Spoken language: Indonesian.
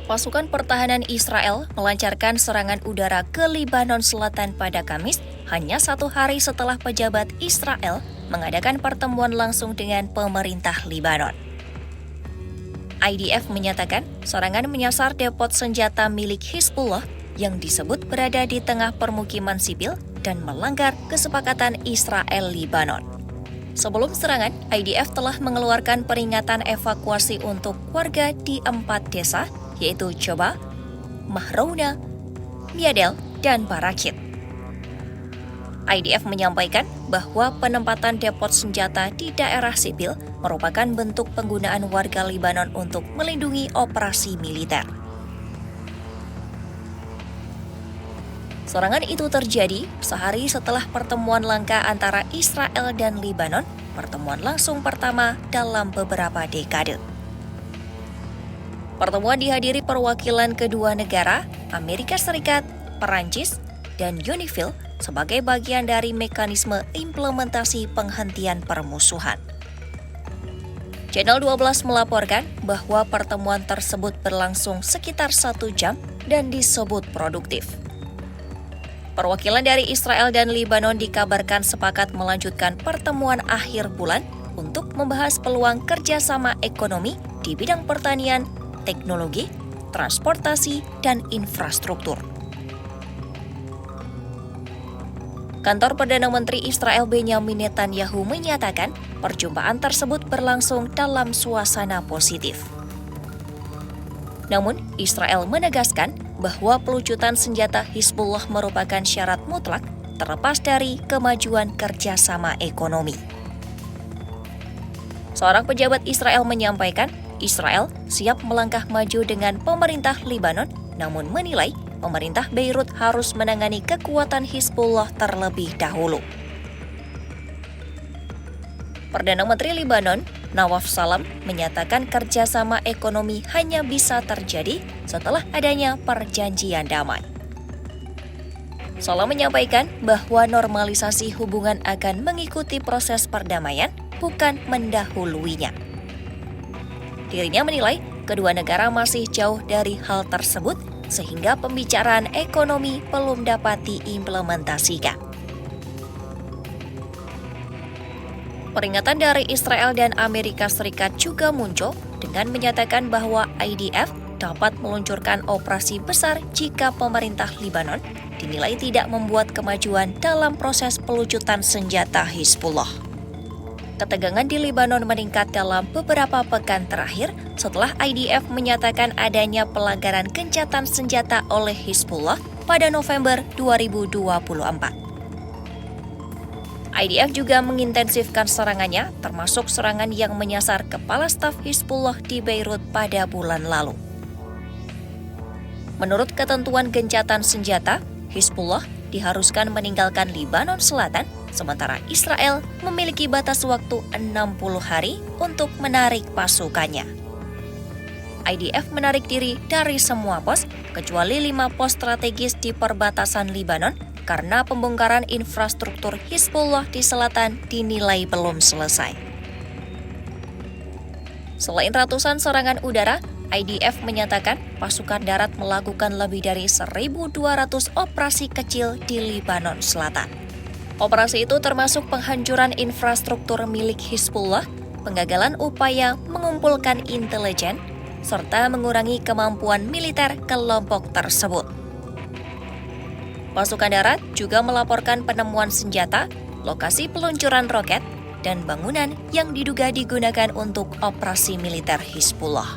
Pasukan pertahanan Israel melancarkan serangan udara ke Lebanon Selatan pada Kamis, hanya 1 hari setelah pejabat Israel mengadakan pertemuan langsung dengan pemerintah Lebanon. IDF menyatakan serangan menyasar depot senjata milik Hizbullah yang disebut berada di tengah permukiman sipil dan melanggar kesepakatan Israel-Libanon. Sebelum serangan, IDF telah mengeluarkan peringatan evakuasi untuk warga di 4 desa, yaitu Joba, Mahrouna, Miadel, dan Barakit. IDF menyampaikan bahwa penempatan depot senjata di daerah sipil merupakan bentuk penggunaan warga Lebanon untuk melindungi operasi militer. Serangan itu terjadi sehari setelah pertemuan langka antara Israel dan Lebanon, pertemuan langsung pertama dalam beberapa dekade. Pertemuan dihadiri perwakilan kedua negara, Amerika Serikat, Perancis, dan UNIFIL sebagai bagian dari mekanisme implementasi penghentian permusuhan. Channel 12 melaporkan bahwa pertemuan tersebut berlangsung sekitar 1 jam dan disebut produktif. Perwakilan dari Israel dan Lebanon dikabarkan sepakat melanjutkan pertemuan akhir bulan untuk membahas peluang kerjasama ekonomi di bidang pertanian, teknologi, transportasi, dan infrastruktur. Kantor Perdana Menteri Israel Benjamin Netanyahu menyatakan perjumpaan tersebut berlangsung dalam suasana positif. Namun, Israel menegaskan bahwa pelucutan senjata Hizbullah merupakan syarat mutlak terlepas dari kemajuan kerjasama ekonomi. Seorang pejabat Israel menyampaikan, Israel siap melangkah maju dengan pemerintah Lebanon, namun menilai pemerintah Beirut harus menangani kekuatan Hizbullah terlebih dahulu. Perdana Menteri Lebanon, Nawaf Salam, menyatakan kerjasama ekonomi hanya bisa terjadi setelah adanya perjanjian damai. Salam menyampaikan bahwa normalisasi hubungan akan mengikuti proses perdamaian, bukan mendahuluinya. Dirinya menilai kedua negara masih jauh dari hal tersebut, sehingga pembicaraan ekonomi belum dapat diimplementasikan. Peringatan dari Israel dan Amerika Serikat juga muncul dengan menyatakan bahwa IDF dapat meluncurkan operasi besar jika pemerintah Lebanon dinilai tidak membuat kemajuan dalam proses pelucutan senjata Hizbullah. Ketegangan di Lebanon meningkat dalam beberapa pekan terakhir setelah IDF menyatakan adanya pelanggaran gencatan senjata oleh Hizbullah pada November 2024. IDF juga mengintensifkan serangannya, termasuk serangan yang menyasar kepala staf Hizbullah di Beirut pada bulan lalu. Menurut ketentuan gencatan senjata, Hizbullah diharuskan meninggalkan Lebanon Selatan, sementara Israel memiliki batas waktu 60 hari untuk menarik pasukannya. IDF menarik diri dari semua pos, kecuali 5 pos strategis di perbatasan Lebanon, karena pembongkaran infrastruktur Hizbullah di selatan dinilai belum selesai. Selain ratusan serangan udara, IDF menyatakan pasukan darat melakukan lebih dari 1.200 operasi kecil di Lebanon Selatan. Operasi itu termasuk penghancuran infrastruktur milik Hizbullah, penggagalan upaya mengumpulkan intelijen, serta mengurangi kemampuan militer kelompok tersebut. Pasukan darat juga melaporkan penemuan senjata, lokasi peluncuran roket, dan bangunan yang diduga digunakan untuk operasi militer Hizbullah.